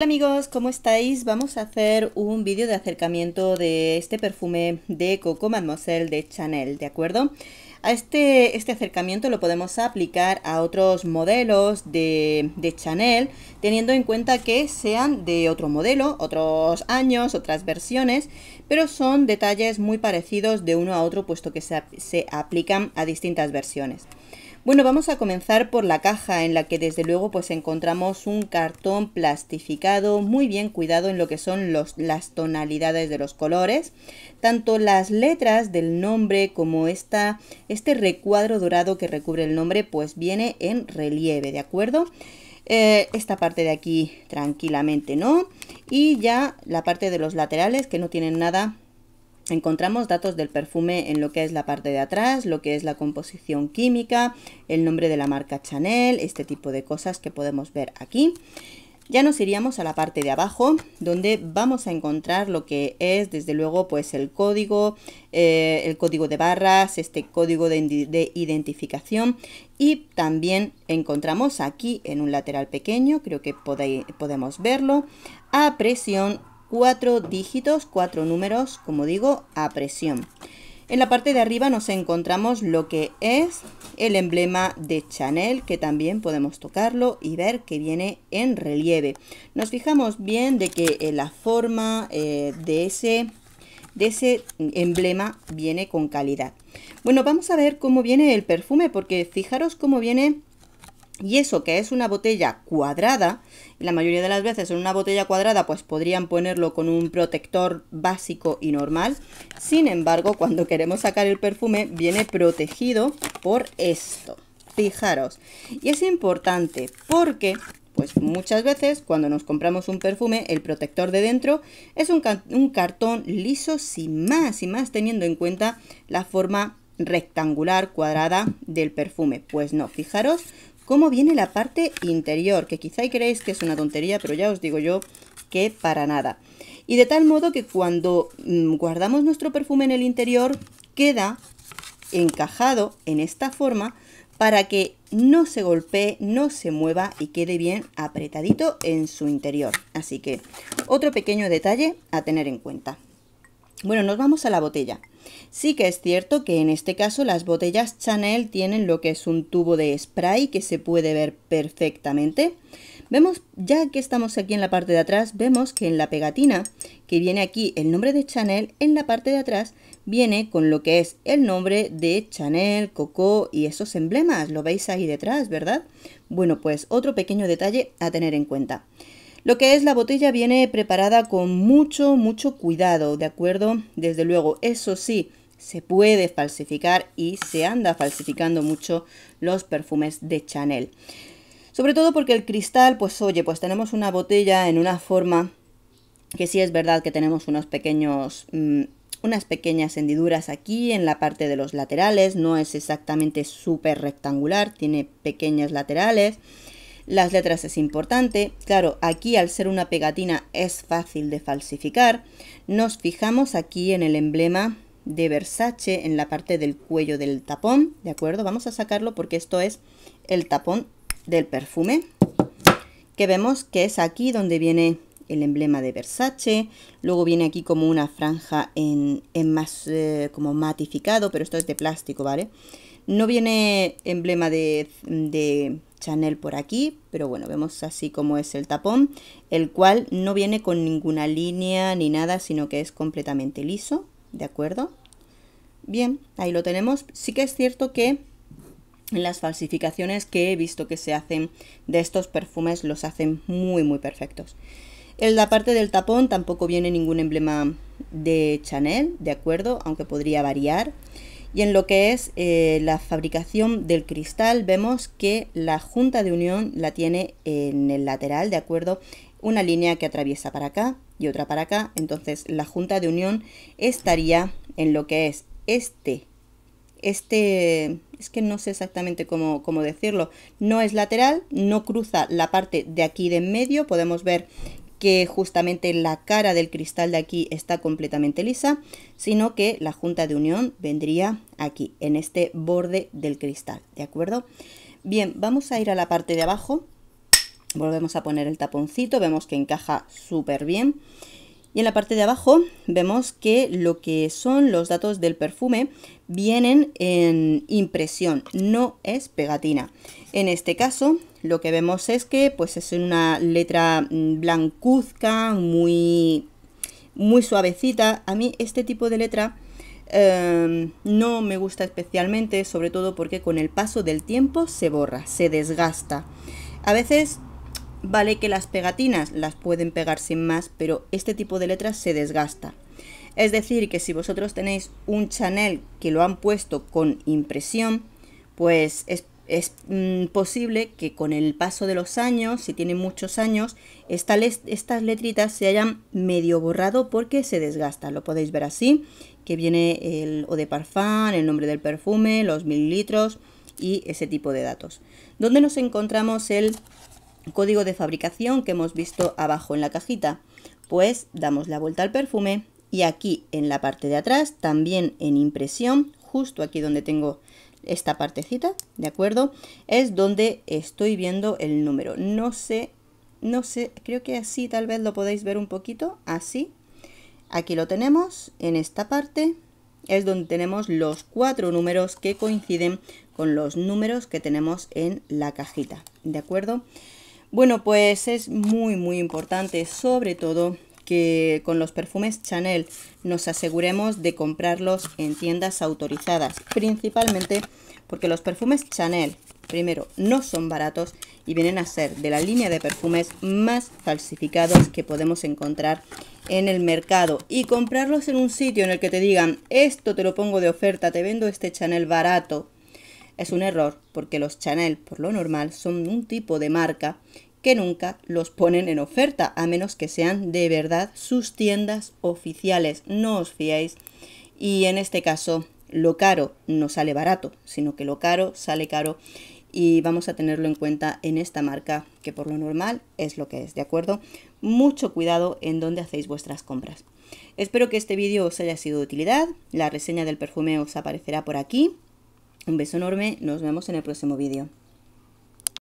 Hola amigos, ¿cómo estáis? Vamos a hacer un vídeo de acercamiento de este perfume de Coco Mademoiselle de Chanel, ¿de acuerdo? Este acercamiento lo podemos aplicar a otros modelos de Chanel, teniendo en cuenta que sean de otro modelo, otros años, otras versiones, pero son detalles muy parecidos de uno a otro, puesto que se aplican a distintas versiones. Bueno, vamos a comenzar por la caja, en la que desde luego pues encontramos un cartón plastificado muy bien cuidado en lo que son las tonalidades de los colores. Tanto las letras del nombre como este recuadro dorado que recubre el nombre pues viene en relieve, ¿de acuerdo? Esta parte de aquí tranquilamente no, y ya la parte de los laterales que no tienen nada. Encontramos datos del perfume en lo que es la parte de atrás, lo que es la composición química, el nombre de la marca Chanel, este tipo de cosas que podemos ver aquí. Ya nos iríamos a la parte de abajo, donde vamos a encontrar lo que es, desde luego, pues el código de barras, este código de identificación, y también encontramos aquí en un lateral pequeño, creo que podemos verlo, a presión, 4 dígitos, 4 números, como digo, a presión. En la parte de arriba nos encontramos lo que es el emblema de Chanel, que también podemos tocarlo y ver que viene en relieve. Nos fijamos bien de que la forma de ese emblema viene con calidad. Bueno, vamos a ver cómo viene el perfume, porque fijaros cómo viene. Y eso que es una botella cuadrada, la mayoría de las veces en una botella cuadrada pues podrían ponerlo con un protector básico y normal. Sin embargo, cuando queremos sacar el perfume viene protegido por esto. Fijaros. Y es importante porque pues muchas veces cuando nos compramos un perfume, el protector de dentro es un cartón liso sin más, teniendo en cuenta la forma rectangular cuadrada del perfume. Pues no, fijaros cómo viene la parte interior, que quizá creéis que es una tontería, pero ya os digo yo que para nada. Y de tal modo que cuando guardamos nuestro perfume en el interior, queda encajado en esta forma para que no se golpee, no se mueva y quede bien apretadito en su interior. Así que otro pequeño detalle a tener en cuenta. Bueno, nos vamos a la botella. Sí que es cierto que en este caso las botellas Chanel tienen lo que es un tubo de spray que se puede ver perfectamente. Vemos, ya que estamos aquí en la parte de atrás, vemos que en la pegatina que viene aquí el nombre de Chanel, en la parte de atrás viene con lo que es el nombre de Chanel, Coco y esos emblemas. Lo veis ahí detrás, ¿verdad? Bueno, pues otro pequeño detalle a tener en cuenta. Lo que es la botella viene preparada con mucho cuidado, ¿de acuerdo? Desde luego, eso sí, se puede falsificar y se anda falsificando mucho los perfumes de Chanel. Sobre todo porque el cristal, pues oye, pues tenemos una botella en una forma que sí es verdad que tenemos unas pequeñas hendiduras aquí en la parte de los laterales. No es exactamente súper rectangular, tiene pequeñas laterales. Las letras es importante. Claro, aquí al ser una pegatina es fácil de falsificar. Nos fijamos aquí en el emblema de Versace en la parte del cuello del tapón, ¿de acuerdo? Vamos a sacarlo porque esto es el tapón del perfume, que vemos que es aquí donde viene el emblema de Versace. Luego viene aquí como una franja en más como matificado, pero esto es de plástico, ¿vale? No viene emblema de Chanel por aquí, pero bueno, vemos así como es el tapón, el cual no viene con ninguna línea ni nada, sino que es completamente liso, ¿de acuerdo? Bien, ahí lo tenemos. Sí que es cierto que en las falsificaciones que he visto que se hacen de estos perfumes los hacen muy perfectos. En la parte del tapón tampoco viene ningún emblema de Chanel, ¿de acuerdo? Aunque podría variar. Y en lo que es la fabricación del cristal, vemos que la junta de unión la tiene en el lateral, ¿de acuerdo? Una línea que atraviesa para acá y otra para acá. Entonces la junta de unión estaría en lo que es es que no sé exactamente cómo decirlo. No es lateral, no cruza la parte de aquí de en medio. Podemos ver que justamente la cara del cristal de aquí está completamente lisa, sino que la junta de unión vendría aquí, en este borde del cristal, ¿de acuerdo? Bien, vamos a ir a la parte de abajo, Volvemos a poner el taponcito, vemos que encaja súper bien. Y en la parte de abajo vemos que lo que son los datos del perfume vienen en impresión, no es pegatina. En este caso lo que vemos es que pues es una letra blancuzca, muy suavecita. A mí este tipo de letra no me gusta especialmente, sobre todo porque con el paso del tiempo se borra, se desgasta. A veces vale que las pegatinas las pueden pegar sin más, pero este tipo de letras se desgasta. Es decir, que si vosotros tenéis un Chanel que lo han puesto con impresión, pues es posible que con el paso de los años, si tiene muchos años, estas letritas se hayan medio borrado porque se desgasta. Lo podéis ver así, que viene el eau de parfum, el nombre del perfume, los mililitros y ese tipo de datos. ¿Dónde nos encontramos el código de fabricación que hemos visto abajo en la cajita? Pues damos la vuelta al perfume y aquí en la parte de atrás, también en impresión, justo aquí donde tengo esta partecita, ¿de acuerdo? Es donde estoy viendo el número. No sé, creo que así tal vez lo podéis ver un poquito, así. Aquí lo tenemos, en esta parte es donde tenemos los 4 números que coinciden con los números que tenemos en la cajita, ¿de acuerdo? Bueno, pues es muy importante, sobre todo, que con los perfumes Chanel nos aseguremos de comprarlos en tiendas autorizadas, principalmente porque los perfumes Chanel, primero, no son baratos y vienen a ser de la línea de perfumes más falsificados que podemos encontrar en el mercado. Y comprarlos en un sitio en el que te digan, esto te lo pongo de oferta, te vendo este Chanel barato, es un error, porque los Chanel, por lo normal, son un tipo de marca que nunca los ponen en oferta, a menos que sean de verdad sus tiendas oficiales. No os fiéis. Y en este caso, lo caro no sale barato, sino que lo caro sale caro. Y vamos a tenerlo en cuenta en esta marca, que por lo normal es lo que es, ¿de acuerdo? Mucho cuidado en dónde hacéis vuestras compras. Espero que este vídeo os haya sido de utilidad. La reseña del perfume os aparecerá por aquí. Un beso enorme, nos vemos en el próximo vídeo.